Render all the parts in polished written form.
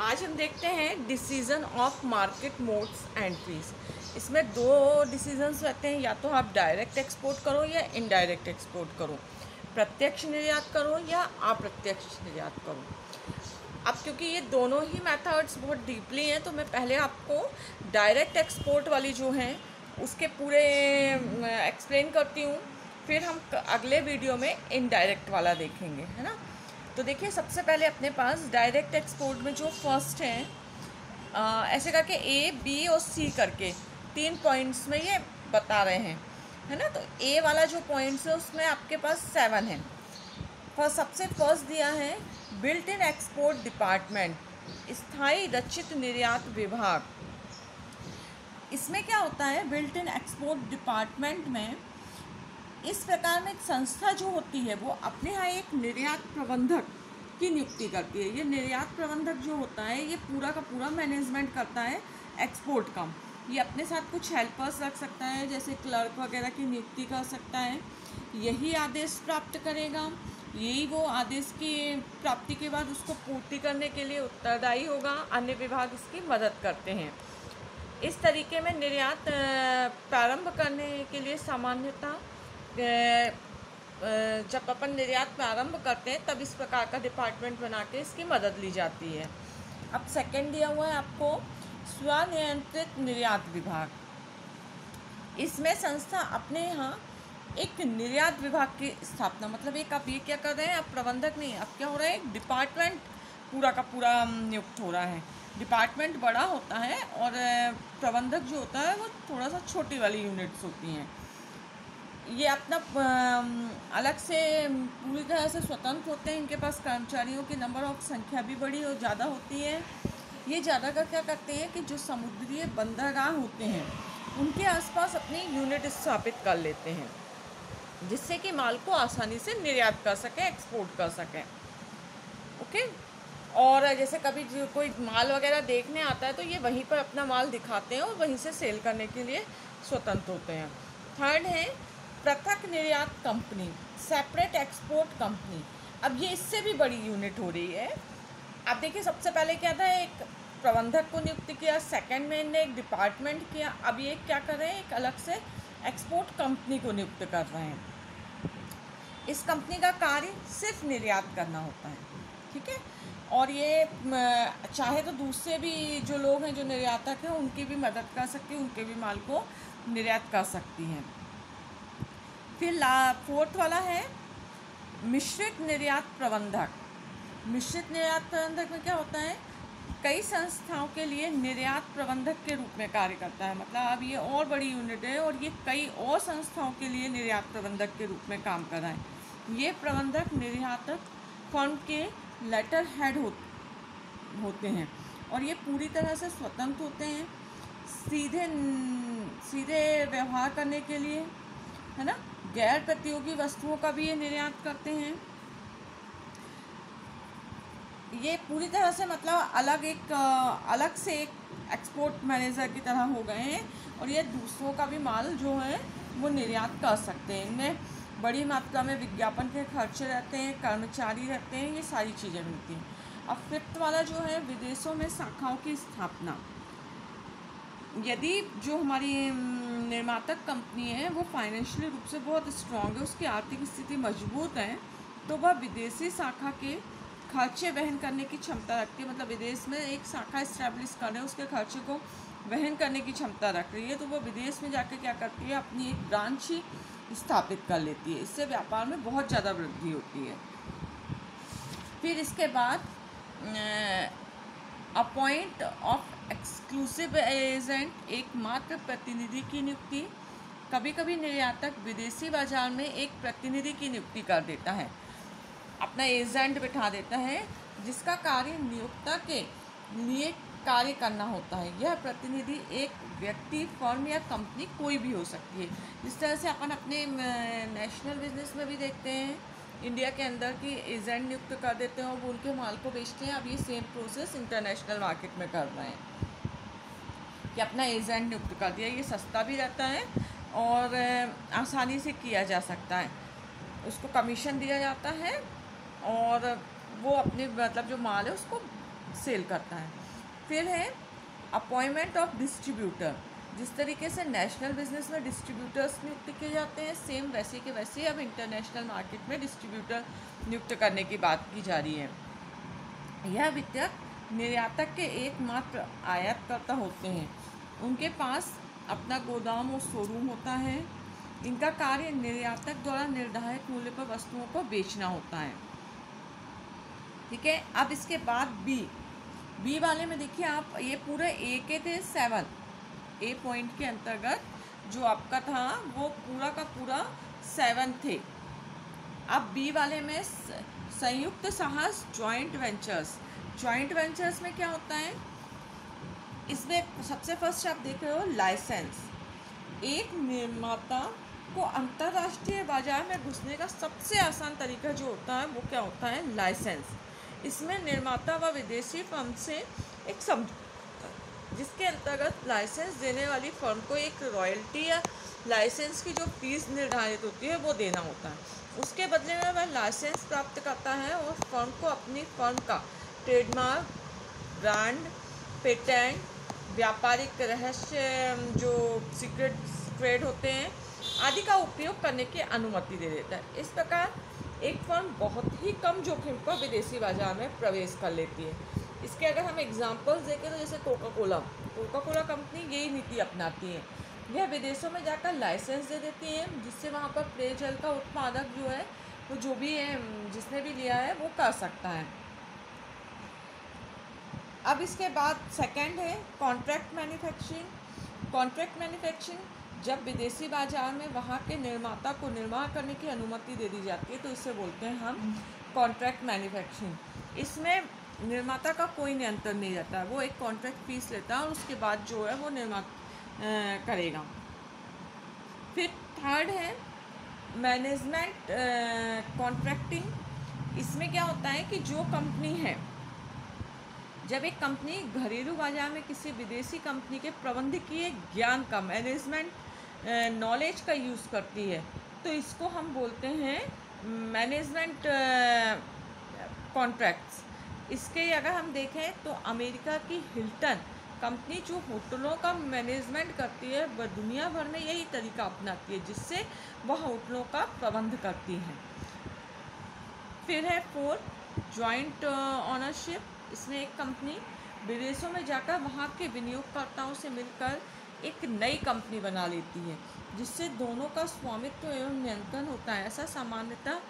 आज हम देखते हैं decision of market modes entries. इसमें दो डिसीजंस रहते हैं, या तो आप डायरेक्ट एक्सपोर्ट करो या इनडायरेक्ट एक्सपोर्ट करो, प्रत्यक्ष निर्यात करो या अप्रत्यक्ष निर्यात करो। अब क्योंकि ये दोनों ही मेथड्स बहुत डीपली हैं, तो मैं पहले आपको डायरेक्ट एक्सपोर्ट वाली जो हैं उसके पूरे एक्सप्लेन करती हूँ, फिर हम अगले वीडियो में इनडायरेक्ट वाला देखेंगे, है ना। तो देखिए, सबसे पहले अपने पास डायरेक्ट एक्सपोर्ट में जो फर्स्ट है, ऐसे करके ए बी और सी करके 3 पॉइंट्स में ये बता रहे हैं, है ना। तो ए वाला जो पॉइंट्स है उसमें आपके पास 7 है। सबसे फर्स्ट दिया है बिल्ट इन एक्सपोर्ट डिपार्टमेंट, स्थायी रचित निर्यात विभाग। इसमें क्या होता है, बिल्ट इन एक्सपोर्ट डिपार्टमेंट में इस प्रकार में एक संस्था जो होती है वो अपने यहाँ एक निर्यात प्रबंधक की नियुक्ति करती है। ये निर्यात प्रबंधक जो होता है ये पूरा का पूरा मैनेजमेंट करता है एक्सपोर्ट का। ये अपने साथ कुछ हेल्पर्स रख सकता है, जैसे क्लर्क वगैरह की नियुक्ति कर सकता है। यही आदेश प्राप्त करेगा, यही वो आदेश की प्राप्ति के बाद उसको पूर्ति करने के लिए उत्तरदायी होगा। अन्य विभाग इसकी मदद करते हैं। इस तरीके में निर्यात प्रारंभ करने के लिए सामान्यतः जब अपन निर्यात प्रारंभ करते हैं तब इस प्रकार का डिपार्टमेंट बना के इसकी मदद ली जाती है। अब सेकंड दिया हुआ है आपको स्वनियंत्रित निर्यात विभाग। इसमें संस्था अपने यहाँ एक निर्यात विभाग की स्थापना, मतलब एक आप ये क्या कर रहे हैं, आप प्रबंधक नहीं, अब क्या हो रहा है, एक डिपार्टमेंट पूरा का पूरा नियुक्त हो रहा है। डिपार्टमेंट बड़ा होता है और प्रबंधक जो होता है वो थोड़ा सा छोटी वाली यूनिट्स होती हैं। ये अपना अलग से पूरी तरह से स्वतंत्र होते हैं। इनके पास कर्मचारियों की नंबर ऑफ संख्या भी बड़ी और ज़्यादा होती है। ये ज़्यादा का क्या करते हैं कि जो समुद्री बंदरगाह होते हैं उनके आसपास अपनी यूनिट स्थापित कर लेते हैं, जिससे कि माल को आसानी से निर्यात कर सकें, एक्सपोर्ट कर सकें। ओके। और जैसे कभी जो कोई माल वगैरह देखने आता है तो ये वहीं पर अपना माल दिखाते हैं और वहीं से सेल करने के लिए स्वतंत्र होते हैं। थर्ड है पृथक निर्यात कंपनी, सेपरेट एक्सपोर्ट कंपनी। अब ये इससे भी बड़ी यूनिट हो रही है। अब देखिए, सबसे पहले क्या था, एक प्रबंधक को नियुक्त किया, सेकंड में इन्हें एक डिपार्टमेंट किया, अब ये क्या कर रहे हैं, एक अलग से एक्सपोर्ट कंपनी को नियुक्त कर रहे हैं। इस कंपनी का कार्य सिर्फ निर्यात करना होता है, ठीक है। और ये चाहे तो दूसरे भी जो लोग हैं जो निर्यातक हैं उनकी भी मदद कर सकती है, उनके भी माल को निर्यात कर सकती हैं। फिर फोर्थ वाला है मिश्रित निर्यात प्रबंधक। मिश्रित निर्यात प्रबंधक में क्या होता है, कई संस्थाओं के लिए निर्यात प्रबंधक के रूप में कार्य करता है। मतलब अब ये और बड़ी यूनिट है और ये कई और संस्थाओं के लिए निर्यात प्रबंधक के रूप में काम कर रहा है। ये प्रबंधक निर्यातक फर्म के लेटर हेड होते हैं और ये पूरी तरह से स्वतंत्र होते हैं सीधे व्यवहार करने के लिए, है ना। गैर प्रतियोगी वस्तुओं का भी ये निर्यात करते हैं। ये पूरी तरह से मतलब अलग से एक एक्सपोर्ट मैनेजर की तरह हो गए हैं और ये दूसरों का भी माल जो है वो निर्यात कर सकते हैं। इनमें बड़ी मात्रा में विज्ञापन के खर्चे रहते हैं, कर्मचारी रहते हैं, ये सारी चीज़ें मिलती हैं। अब फिफ्थ वाला जो है विदेशों में शाखाओं की स्थापना। यदि जो हमारी निर्मातक कंपनी है वो फाइनेंशियली रूप से बहुत स्ट्रांग है, उसकी आर्थिक स्थिति मजबूत है, तो वह विदेशी शाखा के खर्चे वहन करने की क्षमता रखती है। मतलब विदेश में एक शाखा इस्टेब्लिश कर रहे हैं, उसके खर्चे को वहन करने की क्षमता रख रही है, तो वो विदेश में जाकर क्या करती है, अपनी एक ब्रांच ही स्थापित कर लेती है। इससे व्यापार में बहुत ज़्यादा वृद्धि होती है। फिर इसके बाद अपॉइंट ऑफ एक्सक्लूसिव एजेंट, एकमात्र प्रतिनिधि की नियुक्ति। कभी कभी निर्यातक विदेशी बाजार में एक प्रतिनिधि की नियुक्ति कर देता है, अपना एजेंट बिठा देता है जिसका कार्य नियोक्ता के लिए कार्य करना होता है। यह प्रतिनिधि एक व्यक्ति, फर्म या कंपनी कोई भी हो सकती है। जिस तरह से अपन अपने नेशनल बिजनेस में भी देखते हैं, इंडिया के अंदर की एजेंट नियुक्त कर देते हैं और वो उनके माल को बेचते हैं। अब ये सेम प्रोसेस इंटरनेशनल मार्केट में कर रहे हैं कि अपना एजेंट नियुक्त कर दिया। ये सस्ता भी रहता है और आसानी से किया जा सकता है। उसको कमीशन दिया जाता है और वो अपने मतलब जो माल है उसको सेल करता है। फिर है अपॉइंटमेंट ऑफ डिस्ट्रीब्यूटर। जिस तरीके से नेशनल बिजनेस में डिस्ट्रीब्यूटर्स नियुक्त किए जाते हैं, सेम वैसे के वैसे अब इंटरनेशनल मार्केट में डिस्ट्रीब्यूटर नियुक्त करने की बात की जा रही है। यह वितरक निर्यातक के एकमात्र आयातकर्ता होते हैं। उनके पास अपना गोदाम और शोरूम होता है। इनका कार्य निर्यातक द्वारा निर्धारित मूल्य पर वस्तुओं को बेचना होता है। ठीक है। अब इसके बाद बी वाले में देखिए आप, ये पूरे ए के थे 7, ए पॉइंट के अंतर्गत जो आपका था वो पूरा का पूरा 7 थे। अब बी वाले में संयुक्त साहस जॉइंट वेंचर्स। जॉइंट वेंचर्स में क्या होता है, इसमें सबसे फर्स्ट आप देख रहे हो लाइसेंस। एक निर्माता को अंतर्राष्ट्रीय बाजार में घुसने का सबसे आसान तरीका जो होता है वो क्या होता है, लाइसेंस। इसमें निर्माता व विदेशी फर्म से एक समझौता, जिसके अंतर्गत लाइसेंस देने वाली फर्म को एक रॉयल्टी या लाइसेंस की जो फीस निर्धारित होती है वो देना होता है। उसके बदले में वह लाइसेंस प्राप्त करता है और फर्म को अपनी फर्म का ट्रेडमार्क, ब्रांड, पेटेंट, व्यापारिक रहस्य जो सीक्रेट ट्रेड होते हैं आदि का उपयोग करने की अनुमति दे देता है। इस प्रकार एक फर्म बहुत ही कम जोखिम पर विदेशी बाजार में प्रवेश कर लेती है। इसके अगर हम एग्जांपल्स देखें तो जैसे कोका कोला कंपनी यही नीति अपनाती है। यह विदेशों में जाकर लाइसेंस दे देती है, जिससे वहाँ पर पेयजल का उत्पादक जो है वो जो भी है जिसने भी लिया है वो कर सकता है। अब इसके बाद सेकंड है कॉन्ट्रैक्ट मैन्युफैक्चरिंग। कॉन्ट्रैक्ट मैन्युफैक्चरिंग जब विदेशी बाजार में वहाँ के निर्माता को निर्माण करने की अनुमति दे दी जाती है तो इसे बोलते हैं हम कॉन्ट्रैक्ट मैन्युफैक्चरिंग। इसमें निर्माता का कोई नियंत्रण नहीं रहता है, वो एक कॉन्ट्रैक्ट फीस लेता है और उसके बाद जो है वो निर्माता करेगा। फिर थर्ड है मैनेजमेंट कॉन्ट्रैक्टिंग। इसमें क्या होता है कि जो कंपनी है, जब एक कंपनी घरेलू बाजार में किसी विदेशी कंपनी के प्रबंधकीय ज्ञान का, मैनेजमेंट नॉलेज का यूज़ करती है तो इसको हम बोलते हैं मैनेजमेंट कॉन्ट्रैक्ट्स। इसके अगर हम देखें तो अमेरिका की हिल्टन कंपनी जो होटलों का मैनेजमेंट करती है वह दुनिया भर में यही तरीका अपनाती है जिससे वह होटलों का प्रबंध करती है। फिर है फोर्थ जॉइंट ऑनरशिप। इसमें एक कंपनी विदेशों में जाकर वहाँ के विनियोगकर्ताओं से मिलकर एक नई कंपनी बना लेती है जिससे दोनों का स्वामित्व एवं नियंत्रण होता है। ऐसा सामान्यतः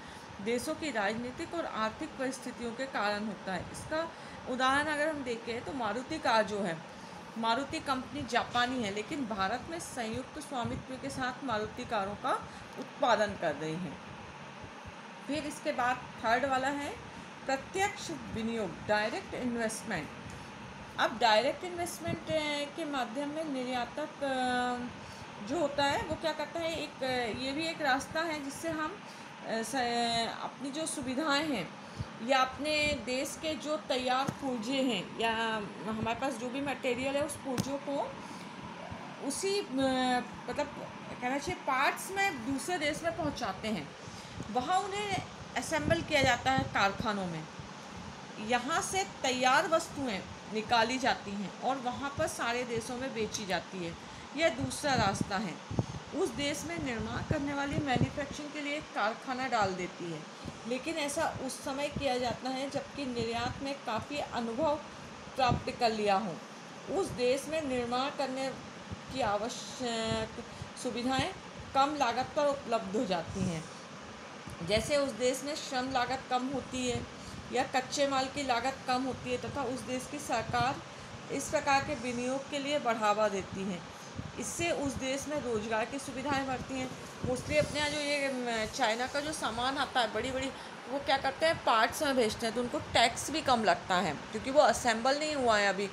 देशों की राजनीतिक और आर्थिक परिस्थितियों के कारण होता है। इसका उदाहरण अगर हम देखें तो मारुति कार जो है, मारुति कंपनी जापानी है लेकिन भारत में संयुक्त स्वामित्व के साथ मारुति कारों का उत्पादन कर रही है। फिर इसके बाद थर्ड वाला है प्रत्यक्ष विनियोग, डायरेक्ट इन्वेस्टमेंट। अब डायरेक्ट इन्वेस्टमेंट के माध्यम में निर्यातक जो होता है वो क्या करता है, ये भी एक रास्ता है जिससे हम अपनी जो सुविधाएं हैं या अपने देश के जो तैयार पुर्जे हैं या हमारे पास जो भी मटेरियल है उस पुर्जों को उसी मतलब कहना चाहिए पार्ट्स में दूसरे देश में पहुंचाते हैं। वहाँ उन्हें असेंबल किया जाता है कारखानों में, यहाँ से तैयार वस्तुएं निकाली जाती हैं और वहाँ पर सारे देशों में बेची जाती है। यह दूसरा रास्ता है। उस देश में निर्माण करने वाली मैन्युफैक्चरिंग के लिए एक कारखाना डाल देती है, लेकिन ऐसा उस समय किया जाता है जबकि निर्यात में काफ़ी अनुभव प्राप्त कर लिया हो। उस देश में निर्माण करने की आवश्यक सुविधाएं कम लागत पर उपलब्ध हो जाती हैं। जैसे उस देश में श्रम लागत कम होती है या कच्चे माल की लागत कम होती है तथा उस देश की सरकार इस प्रकार के विनियोग के लिए बढ़ावा देती है। इससे उस देश में रोजगार की सुविधाएं बढ़ती हैं। मोस्टली अपने यहाँ जो ये चाइना का जो सामान आता है बड़ी बड़ी, वो क्या करते हैं पार्ट्स में भेजते हैं तो उनको टैक्स भी कम लगता है क्योंकि वो असेंबल नहीं हुआ है, अभी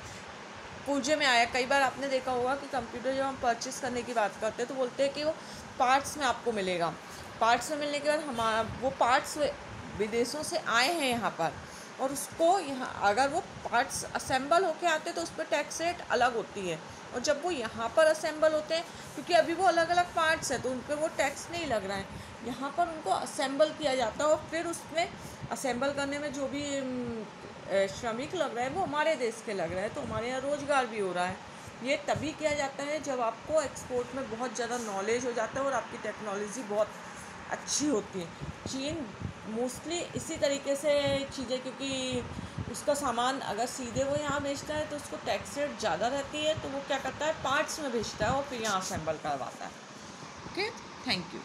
पुर्जे में आया। कई बार आपने देखा होगा कि कंप्यूटर जब हम परचेस करने की बात करते हैं तो बोलते हैं कि वो पार्ट्स में आपको मिलेगा। पार्ट्स में मिलने के बाद हमारा वो पार्ट्स विदेशों से आए हैं यहाँ पर और उसको यहाँ अगर वो पार्ट्स असेंबल होके आते हैं तो उस पर टैक्स रेट अलग होती है और जब वो यहाँ पर असेंबल होते हैं क्योंकि अभी वो अलग अलग पार्ट्स हैं तो उन पर वो टैक्स नहीं लग रहा है। यहाँ पर उनको असेंबल किया जाता है और फिर उसमें असेंबल करने में जो भी श्रमिक लग रहे हैं वो हमारे देश के लग रहे हैं, तो हमारे यहाँ रोज़गार भी हो रहा है। ये तभी किया जाता है जब आपको एक्सपोर्ट में बहुत ज़्यादा नॉलेज हो जाता है और आपकी टेक्नोलॉजी बहुत अच्छी होती है। चीन मोस्टली इसी तरीके से चीज़ें, क्योंकि उसका सामान अगर सीधे वो यहाँ बेचता है तो उसको टैक्स रेट ज़्यादा रहती है, तो वो क्या करता है पार्ट्स में बेचता है और फिर यहाँ असेंबल करवाता है। Okay, thank you.